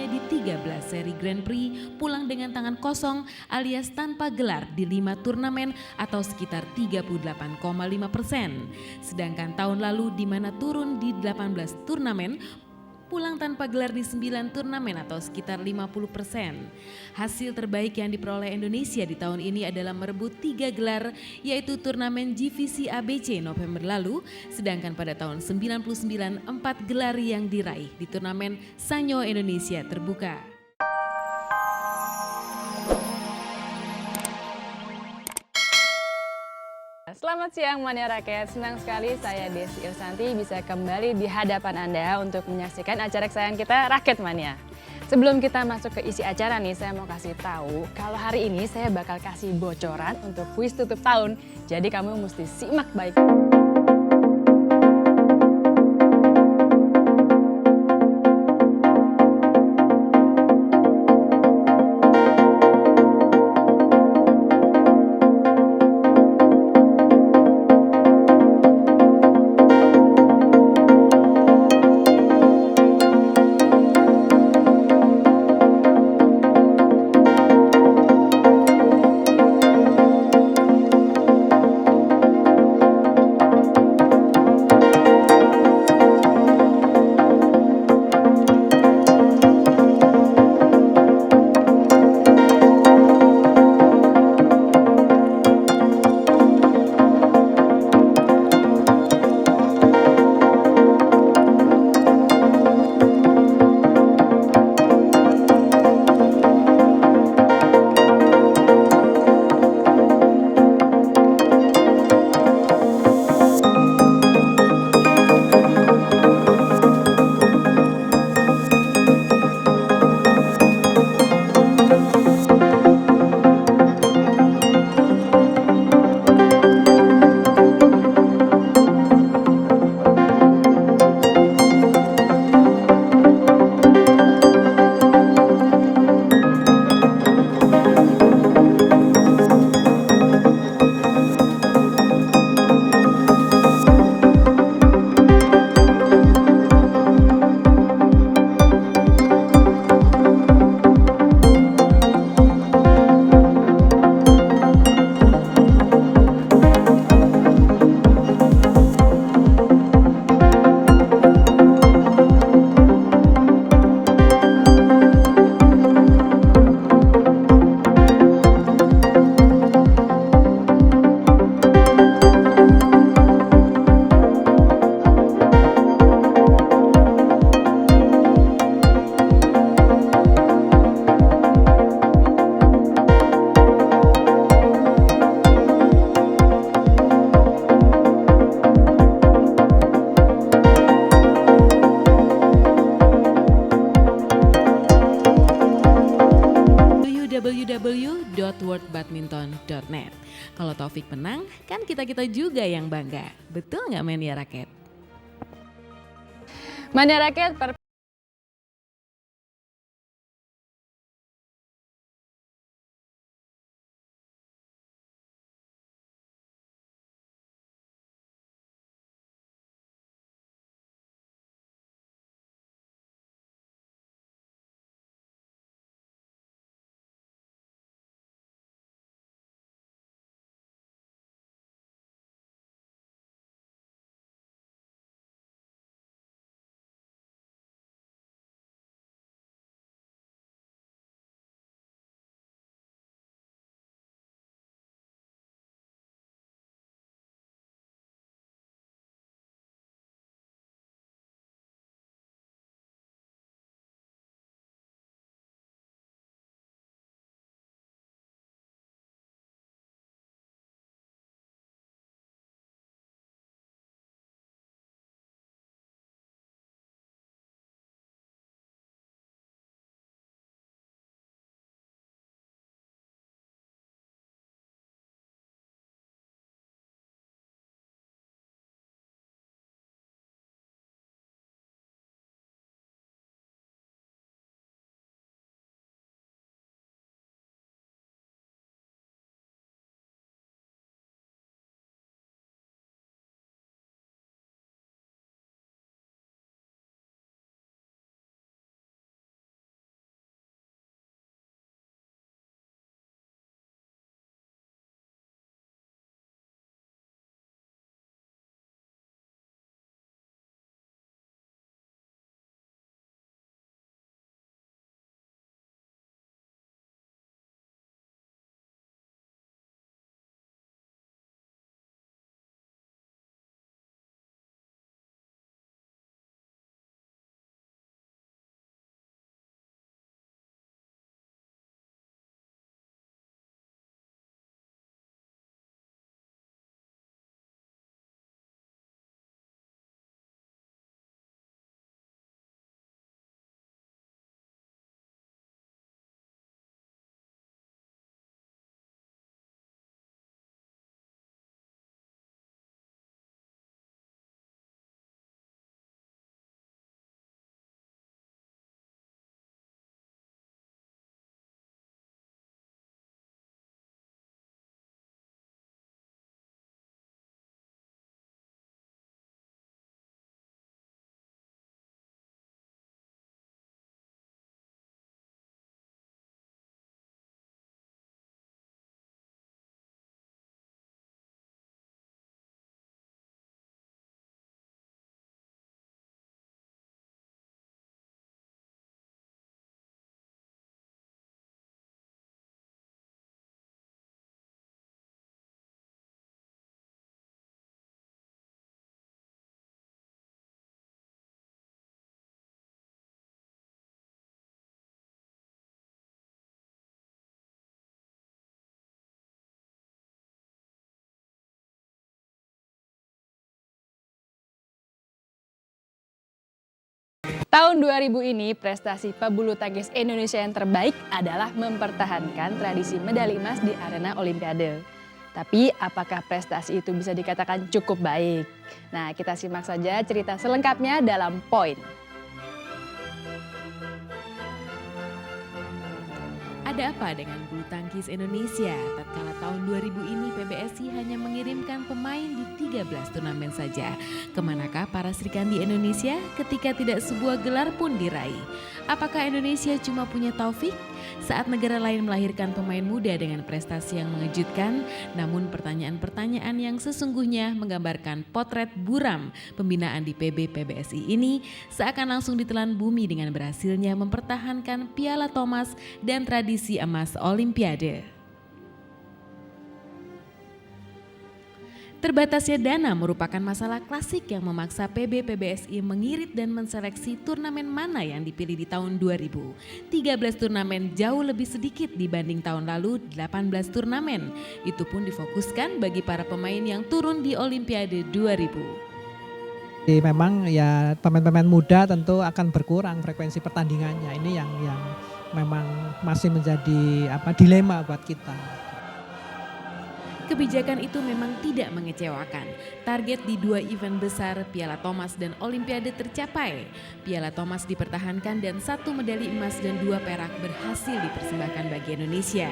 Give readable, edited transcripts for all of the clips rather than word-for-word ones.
di 13 seri Grand Prix pulang dengan tangan kosong alias tanpa gelar di 5 turnamen atau sekitar 38,5%. Sedangkan tahun lalu di mana turun di 18 turnamen, pulang tanpa gelar di 9 turnamen atau sekitar 50%. Hasil terbaik yang diperoleh Indonesia di tahun ini adalah merebut 3 gelar, yaitu turnamen GVC ABC November lalu, sedangkan pada tahun 99 4 gelar yang diraih di turnamen Sanyo Indonesia Terbuka. Selamat siang Mania Raket, senang sekali saya Desi Irsanti bisa kembali di hadapan Anda untuk menyaksikan acara kesayangan kita Raket Mania. Sebelum kita masuk ke isi acara nih, saya mau kasih tahu kalau hari ini saya bakal kasih bocoran untuk kuis tutup tahun. Jadi kamu mesti simak baik. www.worldbadminton.net. Kalau Taufik menang, kan kita-kita juga yang bangga. Betul nggak Mania Raket? Mania Raket Tahun 2000 ini prestasi pebulu tangkis Indonesia yang terbaik adalah mempertahankan tradisi medali emas di arena Olimpiade. Tapi apakah prestasi itu bisa dikatakan cukup baik? Nah, kita simak saja cerita selengkapnya dalam Poin. Ada apa dengan bulu tangkis Indonesia? Tatkala tahun 2000 ini PBSI hanya mengirimkan pemain di 13 turnamen saja. Kemanakah para Srikandi Indonesia ketika tidak sebuah gelar pun diraih? Apakah Indonesia cuma punya taufik? Saat negara lain melahirkan pemain muda dengan prestasi yang mengejutkan, namun pertanyaan-pertanyaan yang sesungguhnya menggambarkan potret buram pembinaan di PB PBSI ini seakan langsung ditelan bumi dengan berhasilnya mempertahankan Piala Thomas dan tradisi emas Olimpiade. Terbatasnya dana merupakan masalah klasik yang memaksa PB PBSI mengirit dan menseleksi turnamen mana yang dipilih di tahun 2000. 13 turnamen jauh lebih sedikit dibanding tahun lalu 18 turnamen. Itu pun difokuskan bagi para pemain yang turun di Olimpiade 2000. Memang ya pemain-pemain muda tentu akan berkurang frekuensi pertandingannya. Ini yang memang masih menjadi dilema buat kita. Kebijakan itu memang tidak mengecewakan. Target di dua event besar Piala Thomas dan Olimpiade tercapai. Piala Thomas dipertahankan dan 1 medali emas dan 2 perak berhasil dipersembahkan bagi Indonesia.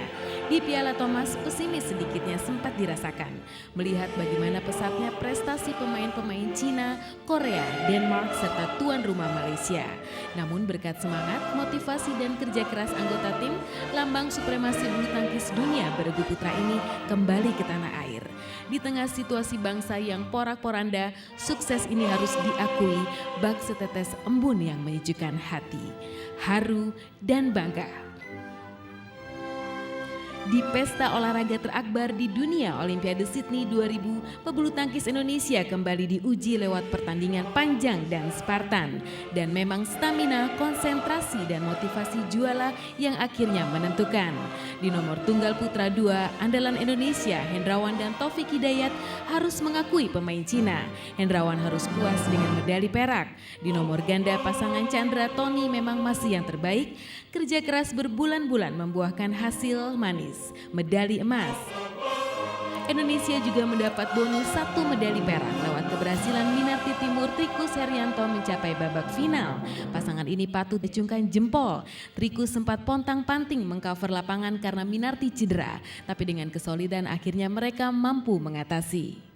Di Piala Thomas, pesimis sedikitnya sempat dirasakan. Melihat bagaimana pesatnya prestasi pemain-pemain Cina, Korea, Denmark, serta tuan rumah Malaysia. Namun berkat semangat, motivasi dan kerja keras anggota tim, lambang supremasi bulu tangkis dunia beregu putra ini kembali ke tanah air. Di tengah situasi bangsa yang porak-poranda, sukses ini harus diakui bak setetes embun yang menyejukkan hati, haru dan bangga. Di pesta olahraga terakbar di dunia Olimpiade Sydney 2000, pebulu tangkis Indonesia kembali diuji lewat pertandingan panjang dan spartan. Dan memang stamina, konsentrasi dan motivasi juara yang akhirnya menentukan. Di nomor tunggal putra 2, andalan Indonesia Hendrawan dan Taufik Hidayat harus mengakui pemain Cina. Hendrawan harus puas dengan medali perak. Di nomor ganda pasangan Chandra Tony memang masih yang terbaik. Kerja keras berbulan-bulan membuahkan hasil manis, medali emas. Indonesia juga mendapat bonus 1 medali perak lewat keberhasilan Minarti Timur Trikus Herianto mencapai babak final. Pasangan ini patut diacungkan jempol. Trikus sempat pontang-panting mengcover lapangan karena Minarti cedera, tapi dengan kesolidan akhirnya mereka mampu mengatasi.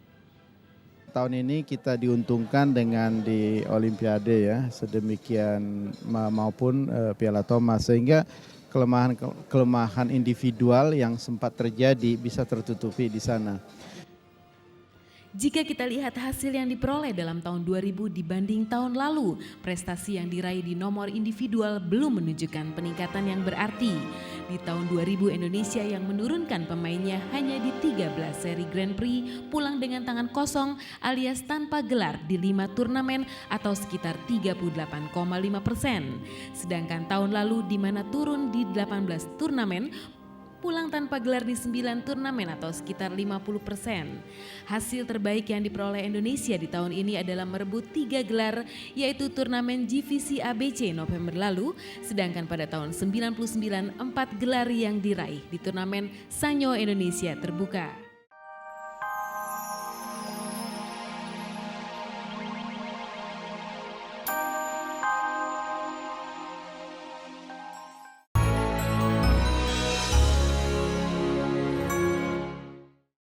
Tahun ini kita diuntungkan dengan di Olimpiade ya, sedemikian maupun Piala Thomas, sehingga kelemahan individual yang sempat terjadi bisa tertutupi di sana. Jika kita lihat hasil yang diperoleh dalam tahun 2000 dibanding tahun lalu, prestasi yang diraih di nomor individual belum menunjukkan peningkatan yang berarti. Di tahun 2000 Indonesia yang menurunkan pemainnya hanya di 13 seri Grand Prix, pulang dengan tangan kosong alias tanpa gelar di 5 turnamen atau sekitar 38,5%. Sedangkan tahun lalu di mana turun di 18 turnamen, pulang tanpa gelar di 9 turnamen atau sekitar 50%. Hasil terbaik yang diperoleh Indonesia di tahun ini adalah merebut 3 gelar, yaitu turnamen GVC ABC November lalu, sedangkan pada tahun 99 4 gelar yang diraih di turnamen Sanyo Indonesia terbuka.